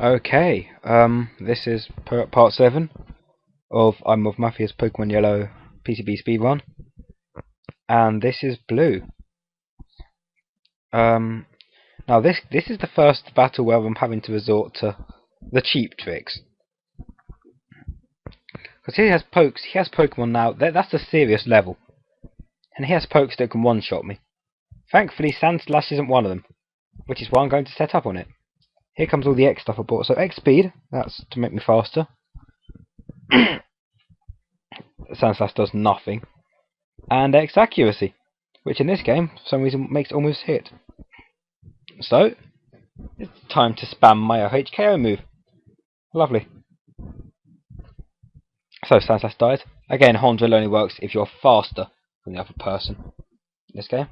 Okay, this is part 7 of I'm of Mafia's Pokemon Yellow PCB Speedrun, and this is Blue. Um, Now this is the first battle where I'm having to resort to the cheap tricks. Because he has Pokemon now, that's a serious level. And he has pokes that can one-shot me. Thankfully Sandslash isn't one of them, which is why I'm going to set up on it. Here comes all the X stuff I bought. So X speed, that's to make me faster. Sandslash does nothing. And X accuracy, which in this game, for some reason, makes almost hit. So, it's time to spam my OHKO move. Lovely. So, Sandslash dies. Again, Horn Drill only works if you're faster than the other person in this game.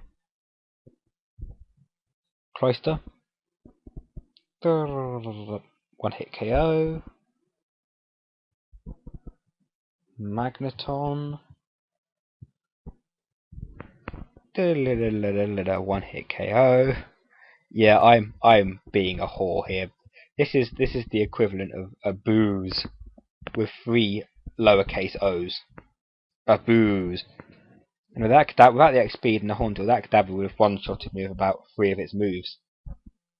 Cloister. One hit KO. Magneton. One hit KO. Yeah, I'm being a whore here. This is the equivalent of a booze with 3 lowercase O's. A booze. And without the X speed and the Horn Drill, that Kadabra would have one-shotted me with about 3 of its moves.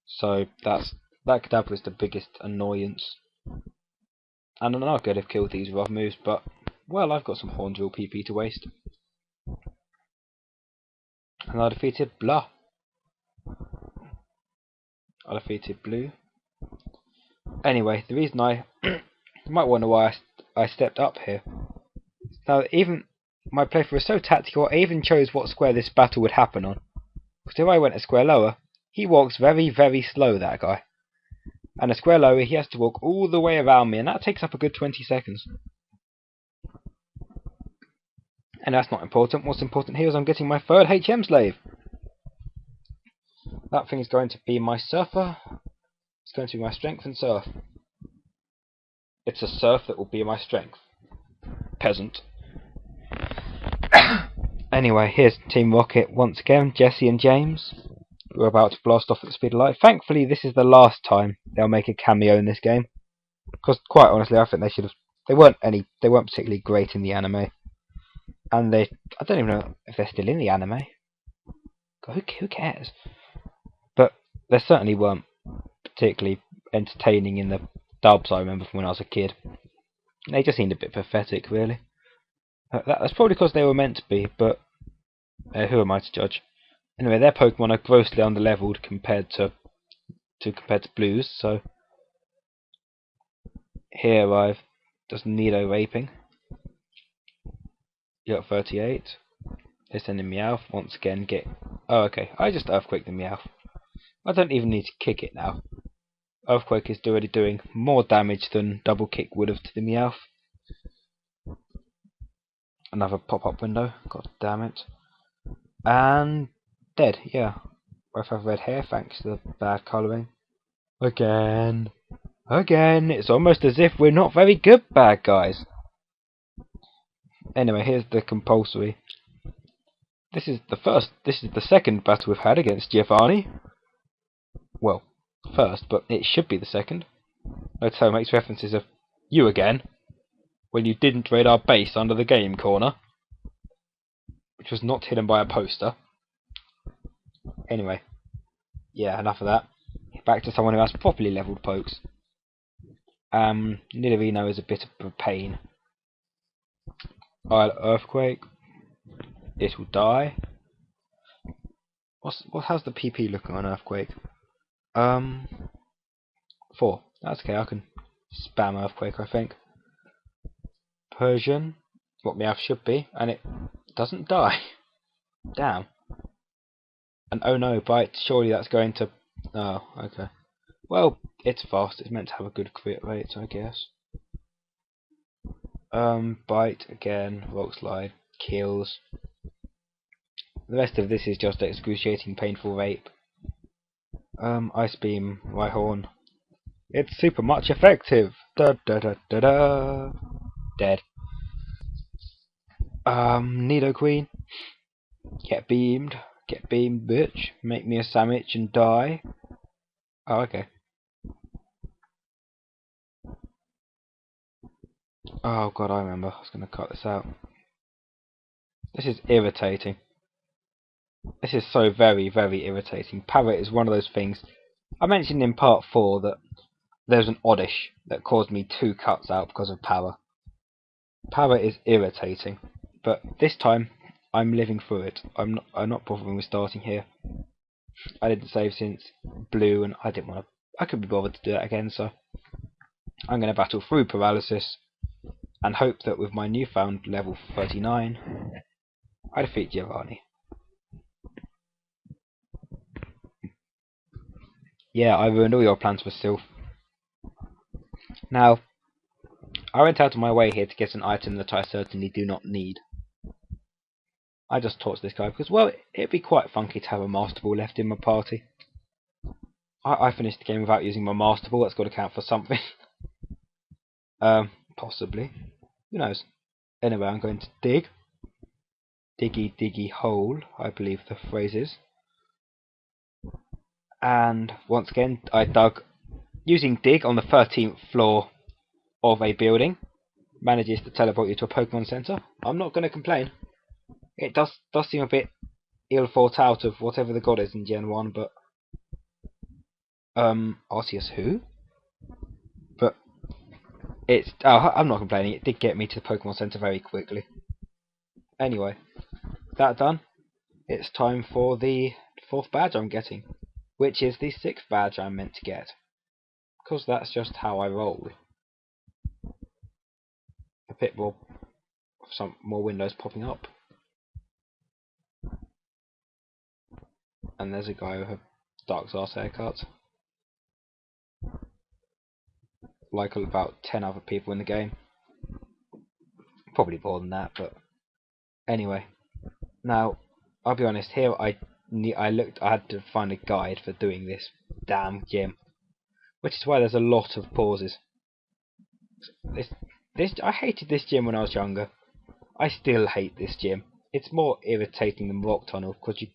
So that Kadabra is the biggest annoyance. And I'm not good if killed these rough moves, but well, I've got some Horn Drill PP to waste. And I defeated Blah. I defeated Blue. Anyway, the reason you might wonder why I stepped up here. Now, even my playthrough was so tactical, I even chose what square this battle would happen on. Because if I went a square lower, he walks very, very slow, that guy. And a square lower, he has to walk all the way around me, and that takes up a good 20 seconds. And that's not important. What's important here is I'm getting my 3rd HM slave. That thing is going to be my surfer. It's going to be my strength and surf. It's a surf that will be my strength. Peasant. Anyway, here's Team Rocket once again, Jesse and James. We're about to blast off at the speed of light. Thankfully, this is the last time they'll make a cameo in this game. Because, quite honestly, I think they should have. They weren't particularly great in the anime. And I don't even know if they're still in the anime. God, who cares? But they certainly weren't particularly entertaining in the dubs I remember from when I was a kid. They just seemed a bit pathetic, really. That's probably because they were meant to be, but who am I to judge? Anyway, their Pokemon are grossly underleveled compared to Blue's, so here I've just Nido raping. You got 38. They're sending Meowth once again. Oh, okay. I just Earthquake the Meowth. I don't even need to kick it now. Earthquake is already doing more damage than double kick would have to the Meowth. Another pop-up window. God damn it. And dead, yeah. Both have red hair thanks to the bad colouring. Again. It's almost as if we're not very good bad guys. Anyway, here's the compulsory. This is the second battle we've had against Giovanni. Well, first, but it should be the second. Notice how it makes references of you again, when you didn't raid our base under the game corner, which was not hidden by a poster. Anyway, yeah, enough of that. Back to someone who has properly leveled pokes. Nidorino is a bit of a pain. I'll Earthquake. It will die. How's the PP looking on Earthquake? 4. That's okay, I can spam Earthquake, I think. Persian, what Meowth should be, and it doesn't die. Damn. And oh no, Bite, surely that's going to... Oh, okay. Well, it's fast, it's meant to have a good crit rate, I guess. Bite again, Rock Slide, kills. The rest of this is just excruciating painful rape. Ice Beam, Rhyhorn. It's super much effective! Da da da da da! Dead. Nidoqueen. Get beamed, bitch. Make me a sandwich and die. Oh, okay. Oh god, I remember. I was going to cut this out. This is irritating. This is so very, very irritating. Parrot is one of those things. I mentioned in part 4 that there's an oddish that caused me 2 cuts out because of Parrot. Parrot is irritating. But this time, I'm living through it. I'm not bothering with starting here. I didn't save since Blue, and I didn't want to. I couldn't be bothered to do that again, so I'm going to battle through paralysis and hope that with my newfound level 39, I defeat Giovanni. Yeah, I ruined all your plans for Sylph. Now, I went out of my way here to get an item that I certainly do not need. I just torched this guy because, well, it'd be quite funky to have a Master Ball left in my party. I finished the game without using my Master Ball. That's got to count for something. Possibly. Who knows? Anyway, I'm going to dig. Diggy diggy hole, I believe the phrase is. And once again, I dug using dig on the 13th floor of a building. Manages to teleport you to a Pokemon Center. I'm not going to complain. It does seem a bit ill thought out of whatever the god is in Gen 1, but Arceus who? But it's I'm not complaining. It did get me to the Pokemon Center very quickly. Anyway, that done. It's time for the 4th badge I'm getting, which is the 6th badge I'm meant to get, because that's just how I roll. A bit more, some more windows popping up, and there's a guy with a Dark's arse haircut, like about 10 other people in the game. Probably more than that, but anyway. Now, I'll be honest. Here, I had to find a guide for doing this damn gym, which is why there's a lot of pauses. I hated this gym when I was younger. I still hate this gym. It's more irritating than Rock Tunnel because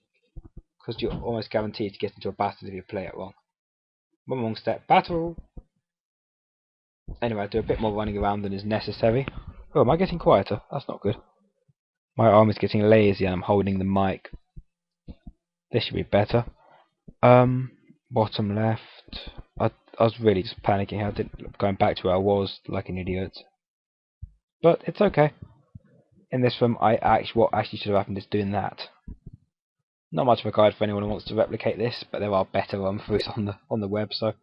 you're almost guaranteed to get into a battle if you play it wrong. One wrong step, battle. Anyway, I do a bit more running around than is necessary. Oh, am I getting quieter? That's not good. My arm is getting lazy and I'm holding the mic. This should be better. Bottom left. I was really just panicking. I didn't going back to where I was like an idiot. But it's okay. In this room, what actually should have happened is doing that. Not much of a guide for anyone who wants to replicate this, but there are better run-throughs on the web. So,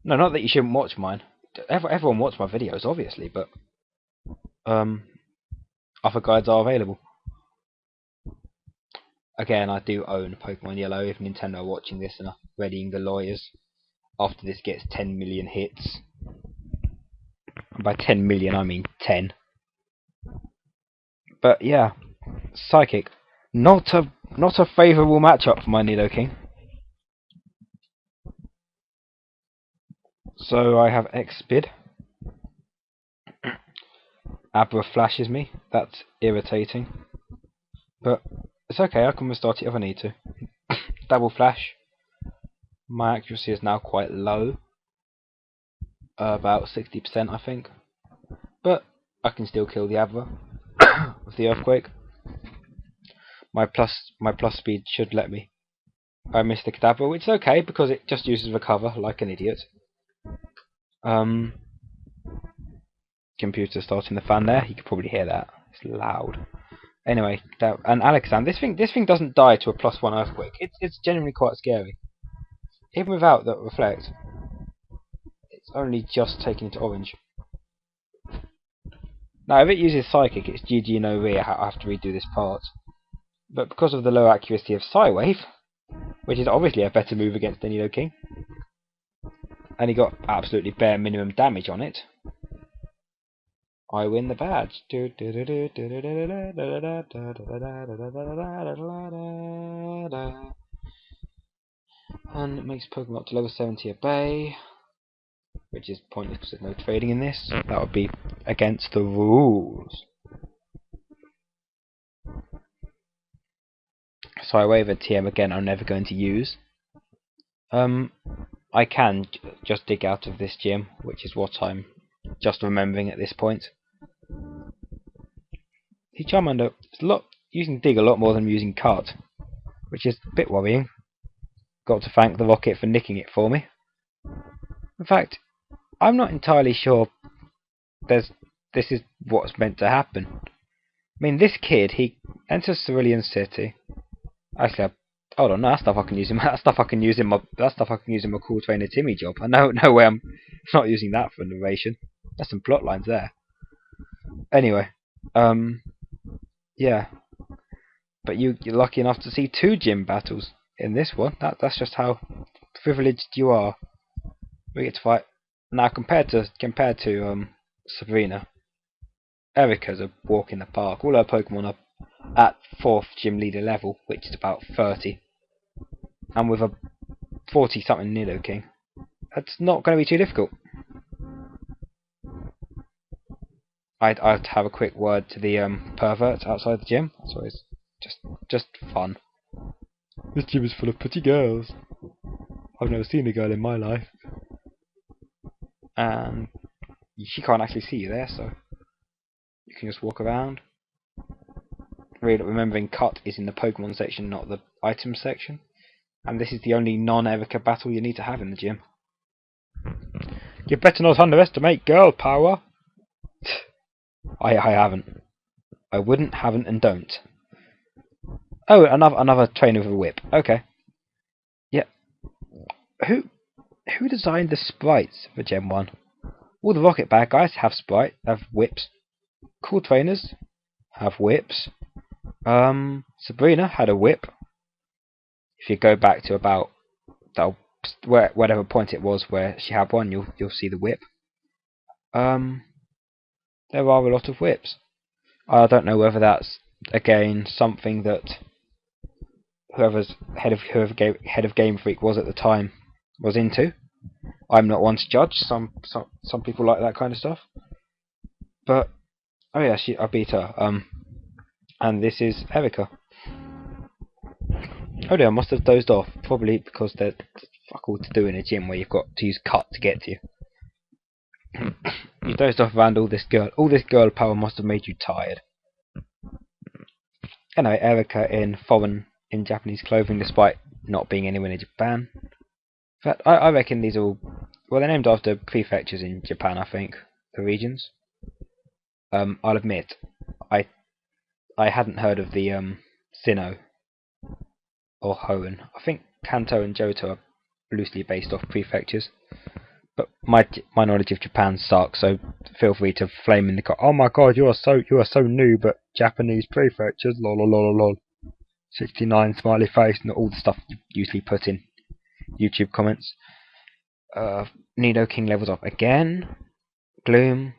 no, not that you shouldn't watch mine. Everyone watch my videos, obviously, but other guides are available. Again, I do own Pokemon Yellow. If Nintendo are watching this and are readying the lawyers after this gets 10 million hits. And by 10 million, I mean 10. But yeah, Psychic, not a favourable matchup for my Nidoking. So I have X-Bid. Abra flashes me. That's irritating. But it's okay, I can restart it if I need to. Double flash. My accuracy is now quite low. About 60%, I think. But I can still kill the Abra with the Earthquake. My plus speed should let me. I missed the Kadabra, which is okay because it just uses Recover like an idiot. Computer starting the fan there. You can probably hear that. It's loud. Anyway, and Alexander, this thing doesn't die to a +1 Earthquake. It's genuinely quite scary. Even without that Reflect, it's only just taken into orange. Now, if it uses Psychic, it's GG no re. I have to redo this part. But because of the low accuracy of Psywave, which is obviously a better move against the Nidoking, and he got absolutely bare minimum damage on it, I win the badge. And it makes Pokemon up to level 70 obey, which is pointless because there's no trading in this. That would be against the rules. Psywave and TM again I'm never going to use. I can just dig out of this gym, which is what I'm just remembering at this point. The Charmander is using Dig a lot more than using Cut, which is a bit worrying. Got to thank the Rocket for nicking it for me. In fact, I'm not entirely sure this is what's meant to happen. I mean, this kid, he enters Cerulean City. Actually, hold on, no, that stuff I can use in my Cool Trainer Timmy job. I know no way I'm not using that for narration. There's some plot lines there. Anyway, yeah. But you're lucky enough to see 2 gym battles in this one. That's just how privileged you are. We get to fight now. Compared to Sabrina, Erica's a walk in the park. All her Pokemon are at 4th gym leader level, which is about 30, and with a 40-something Nidoking, that's not going to be too difficult. I'd have a quick word to the pervert outside the gym. That's always just fun. This gym is full of pretty girls. I've never seen a girl in my life. And she can't actually see you there, so you can just walk around. Really, remembering Cut is in the Pokemon section, not the items section. And this is the only non-Erica battle you need to have in the gym. You better not underestimate girl power. I haven't. I wouldn't, haven't, and don't. Oh, another trainer with a whip. Okay. Yeah. Who designed the sprites for Gen 1? All the Rocket bad guys have whips. Cool trainers have whips. Sabrina had a whip. If you go back to about whatever point it was where she had one, you'll see the whip. There are a lot of whips. I don't know whether that's again something that whoever's head of Game Freak was at the time was into. I'm not one to judge. Some people like that kind of stuff. But oh yeah, I beat her. And this is Erica. Oh dear, I must have dozed off. Probably because there's fuck all to do in a gym where you've got to use Cut to get to you. You dozed off around all this girl. All this girl power must have made you tired. Anyway, Erica in Japanese clothing, despite not being anywhere in Japan. In fact, I reckon these are all... Well, they're named after prefectures in Japan, I think. The regions. I'll admit, I hadn't heard of the Sinnoh or Hoenn. I think Kanto and Johto are loosely based off prefectures. But my knowledge of Japan sucks, so feel free to flame in the car. Oh my god, you are so new, but Japanese prefectures, lol lol lol lol. 69 smiley face and all the stuff you usually put in YouTube comments. Nidoking levels up again. Gloom.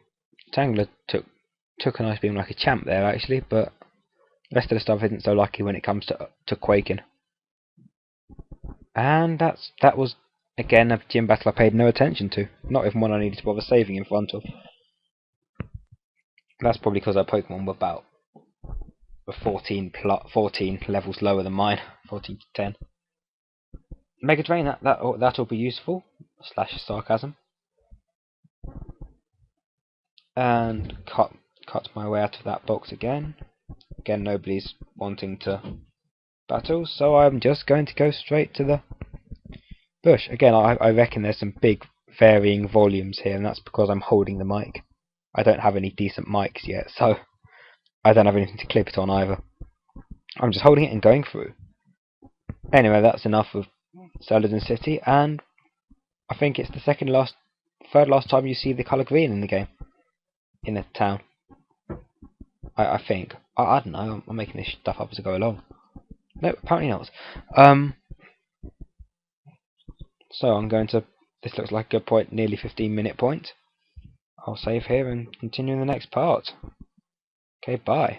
Tangler took a nice beam like a champ there actually, but the rest of the stuff isn't so lucky when it comes to quaking. And that was again a gym battle I paid no attention to. Not even one I needed to bother saving in front of. That's probably because our Pokemon were about 14 levels lower than mine. 14 to 10. Mega Drain, that'll be useful. / sarcasm. And cut my way out of that box again. Again, nobody's wanting to battle, so I'm just going to go straight to the bush. Again, I reckon there's some big varying volumes here, and that's because I'm holding the mic. I don't have any decent mics yet, so I don't have anything to clip it on either. I'm just holding it and going through. Anyway, that's enough of Cerulean City, and I think it's the third last time you see the colour green in the game. In the town. I think. I don't know, I'm making this stuff up as I go along. No, apparently not. So I'm going to... This looks like a good point, nearly 15-minute point. I'll save here and continue in the next part. Okay, bye.